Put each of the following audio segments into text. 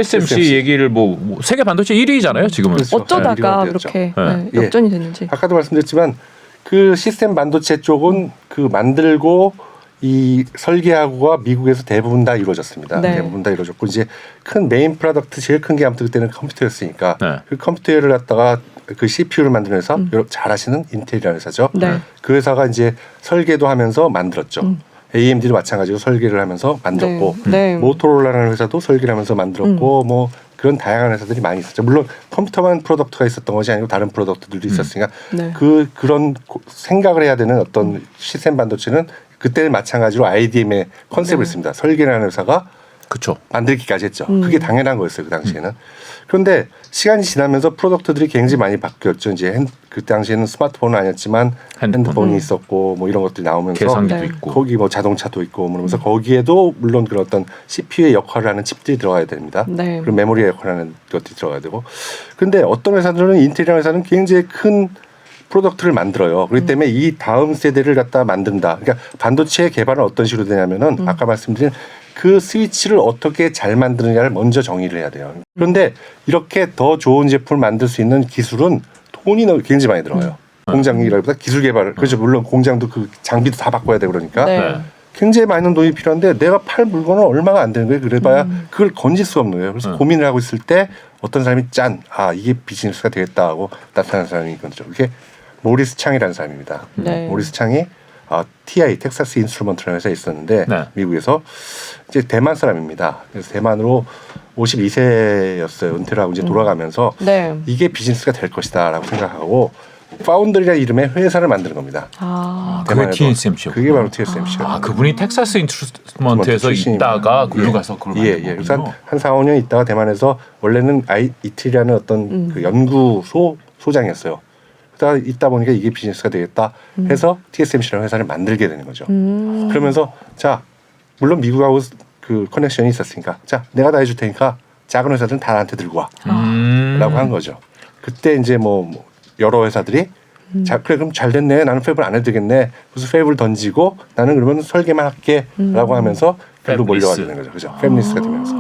TSMC 얘기를 뭐 세계 반도체 1위잖아요 지금은. 그렇죠. 어쩌다가 그렇게 네. 역전이 됐는지. 아까도 말씀드렸지만 그 시스템 반도체 쪽은 그 만들고 이 설계하고가 미국에서 대부분 다 이루어졌습니다. 네. 대부분 다 이루어졌고 이제 큰 메인 프로덕트 제일 큰 게 아무튼 그때는 컴퓨터였으니까 네. 그 컴퓨터를 갖다가 그 CPU를 만드는 회사 잘 아시는 인텔이라는 회사죠. 네. 그 회사가 이제 설계도 하면서 만들었죠. AMD도 마찬가지로 설계를 하면서 만들었고 네. 모토로라라는 회사도 설계를 하면서 만들었고 뭐 그런 다양한 회사들이 많이 있었죠. 물론 컴퓨터만 프로덕트가 있었던 것이 아니고 다른 프로덕트들도 있었으니까 네. 그런 생각을 해야 되는 어떤 시스템 반도체는 그때는 마찬가지로 IDM의 컨셉을 씁니다. 설계라는 회사가 그렇죠. 만들기까지 했죠. 그게 당연한 거였어요. 그 당시에는. 그런데 시간이 지나면서 프로덕트들이 굉장히 많이 바뀌었죠. 이제 그 당시에는 스마트폰은 아니었지만 핸드폰이 있었고 뭐 이런 것들이 나오면서 계산기도 네. 있고. 거기 뭐 자동차도 있고 그러면서 거기에도 물론 그런 어떤 CPU의 역할을 하는 칩들이 들어가야 됩니다. 네. 그리고 메모리의 역할을 하는 것들이 들어가야 되고. 그런데 어떤 회사들은 인텔이라는 회사는 굉장히 큰 프로덕트를 만들어요. 그렇기 때문에 이 다음 세대를 갖다 만든다. 그러니까 반도체 개발은 어떤 식으로 되냐면은 아까 말씀드린 그 스위치를 어떻게 잘 만드느냐를 먼저 정의를 해야 돼요. 그런데 이렇게 더 좋은 제품을 만들 수 있는 기술은 돈이 굉장히 많이 들어가요. 공장이라기보다 기술 개발을. 그렇죠. 물론 공장도 그 장비도 다 바꿔야 되고 그러니까 네. 굉장히 많은 돈이 필요한데 내가 팔 물건은 얼마가 안 되는 거예요. 그래봐야 그걸 건질 수가 없는 거예요. 그래서 고민을 하고 있을 때 어떤 사람이 이게 비즈니스가 되겠다 하고 나타난 사람이 있거든요. 그게 모리스 창이라는 사람입니다. 네. 모리스 창이 TI 텍사스 인스트루먼트라는 회사에 있었는데 네. 미국에서 이제 대만 사람입니다. 그래서 대만으로 52세였어요. 은퇴를 하고 이제 돌아가면서 네. 이게 비즈니스가 될 것이다라고 생각하고 파운드리라는 이름의 회사를 만드는 겁니다. 그게 대만에도. TSMC요. 그게 바로 TSMC예요. 아 그분이 텍사스 인스트루먼트에서 출신입니다. 있다가 글로 가서 그걸 만든 거군요. 그래서 한 4, 5년 있다가 대만에서 원래는 IIT라는 어떤 그 연구소 소장이었어요. 그러다 있다 보니까 이게 비즈니스가 되겠다 해서 TSMC라는 회사를 만들게 되는 거죠. 그러면서 자 물론 미국하고 그 커넥션이 있었으니까 자 내가 다 해줄 테니까 작은 회사들은 다 나한테 들고 와라고 한 거죠. 그때 이제 뭐 여러 회사들이 자 그래 그럼 잘 됐네 나는 팹을 안 해도 되겠네 그래서 팹을 던지고 나는 그러면 설계만 할게라고 하면서 글로 몰려가게 되는 거죠. 그죠? 패밀리스가 되면서.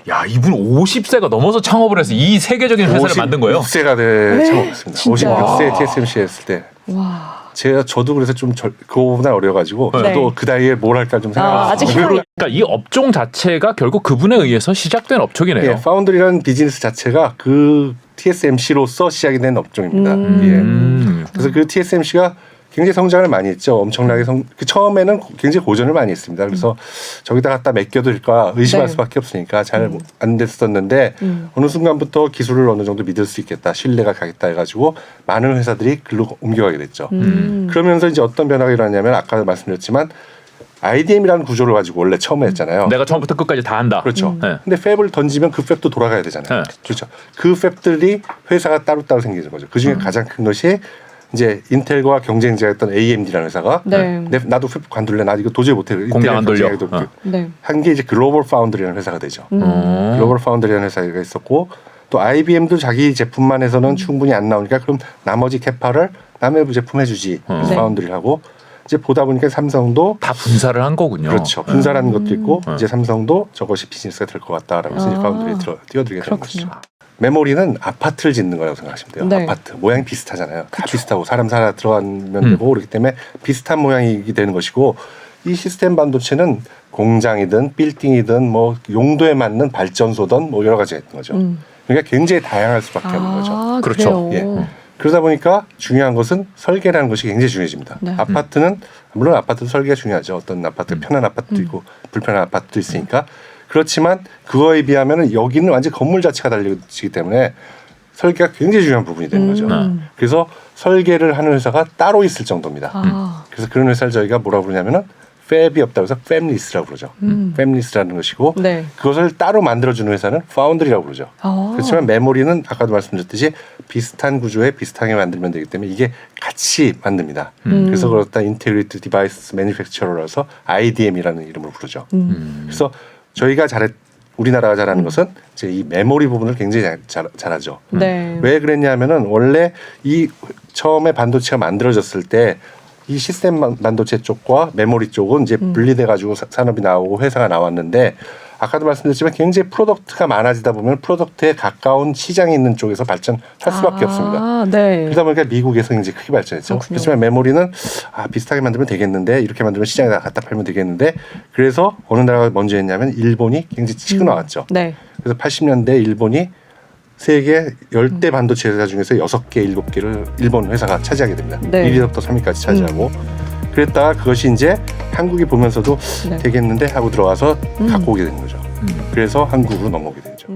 야 이분 50세가 넘어서 창업을 해서 이 세계적인 회사를 만든 거예요. 50세가 돼 창업했습니다. 진짜? 56세 TSMC 했을 때. 와. 저도 그래서 좀 그거보다 어려가지고 네. 저도 그 나이에 뭘 할까 좀 생각했어요. 아직 그러니까 이 업종 자체가 결국 그분에 의해서 시작된 업종이네요. 예, 파운드리라는 비즈니스 자체가 그 TSMC로서 시작이 된 업종입니다. 예. 그래서 그 TSMC가 굉장히 성장을 많이 했죠. 엄청나게 그 처음에는 굉장히 고전을 많이 했습니다. 그래서 저기다 갖다 맡겨도 될까 의심할 네. 수밖에 없으니까 잘 안 됐었는데 어느 순간부터 기술을 어느 정도 믿을 수 있겠다, 신뢰가 가겠다 해가지고 많은 회사들이 글로 옮겨가게 됐죠. 그러면서 이제 어떤 변화가 일어났냐면 아까 말씀드렸지만 IDM이라는 구조를 가지고 원래 처음에 했잖아요. 내가 처음부터 끝까지 다 한다. 그렇죠. 네. 근데 팹을 던지면 그 팹도 돌아가야 되잖아요. 네. 그렇죠. 그 팹들이 회사가 따로따로 생기는 거죠. 그 중에 가장 큰 것이 이제 인텔과 경쟁자였던 AMD라는 회사가 네. 나도 팹 관둘래. 나 이거 도저히 못해. 공장 안 돌려. 네. 한 게 이제 글로벌 파운드리라는 회사가 되죠. 글로벌 파운드리라는 회사가 있었고 또 IBM도 자기 제품만 해서는 충분히 안 나오니까 그럼 나머지 캐파를 남의 제품 해주지. 그래서 네. 파운드리를 하고 이제 보다 보니까 삼성도 다 분사를 한 거군요. 그렇죠. 분사라는 것도 있고 이제 삼성도 저것이 비즈니스가 될 것 같다라고 해서 이제 파운드리에 뛰어들게 되는 것이죠. 메모리는 아파트를 짓는 거라고 생각하시면 돼요. 네. 아파트 모양이 비슷하잖아요. 다 비슷하고 사람 살아 들어가면 되고 그렇기 때문에 비슷한 모양이 되는 것이고 이 시스템 반도체는 공장이든 빌딩이든 뭐 용도에 맞는 발전소든 뭐 여러 가지가 있는 거죠. 그러니까 굉장히 다양할 수밖에 없는 거죠. 그렇죠. 그래요. 예. 그러다 보니까 중요한 것은 설계라는 것이 굉장히 중요해집니다. 네. 아파트는 물론 아파트도 설계가 중요하죠. 어떤 아파트 편한 아파트도 있고 불편한 아파트도 있으니까 그렇지만 그거에 비하면 여기는 완전 건물 자체가 달려지기 때문에 설계가 굉장히 중요한 부분이 되는 거죠. 그래서 설계를 하는 회사가 따로 있을 정도입니다. 그래서 그런 회사를 저희가 뭐라고 부르냐면은 팹이 없다고 해서 팹리스라고 그러죠. 팹리스라는 것이고 네. 그것을 따로 만들어주는 회사는 파운드리라고 그러죠. 그렇지만 메모리는 아까도 말씀드렸듯이 비슷한 구조에 비슷하게 만들면 되기 때문에 이게 같이 만듭니다. 그래서 그렇다 인테그레이티드 디바이스 매니팩처러라서 IDM이라는 이름으로 부르죠. 그래서 저희가 우리나라가 잘하는 것은 이제 이 메모리 부분을 굉장히 잘하죠. 네. 왜 그랬냐면은 원래 이 처음에 반도체가 만들어졌을 때 이 시스템 반도체 쪽과 메모리 쪽은 이제 분리돼 가지고 산업이 나오고 회사가 나왔는데 아까도 말씀드렸지만 굉장히 프로덕트가 많아지다 보면 프로덕트에 가까운 시장이 있는 쪽에서 발전할 수밖에 없습니다. 네. 그러다 보니까 미국에서 굉장히 크게 발전했죠. 그렇군요. 그렇지만 메모리는 비슷하게 만들면 되겠는데 이렇게 만들면 시장에다 갖다 팔면 되겠는데 그래서 어느 나라가 먼저 했냐면 일본이 굉장히 치고 나왔죠. 네. 그래서 80년대 일본이 세계 10대 반도체 회사 중에서 6개, 7개를 일본 회사가 차지하게 됩니다. 네. 1위부터 3위까지 차지하고 그랬다가 그것이 이제 한국이 보면서도 네. 되겠는데 하고 들어와서 갖고 오게 되는 거죠. 그래서 한국으로 넘어오게 되죠.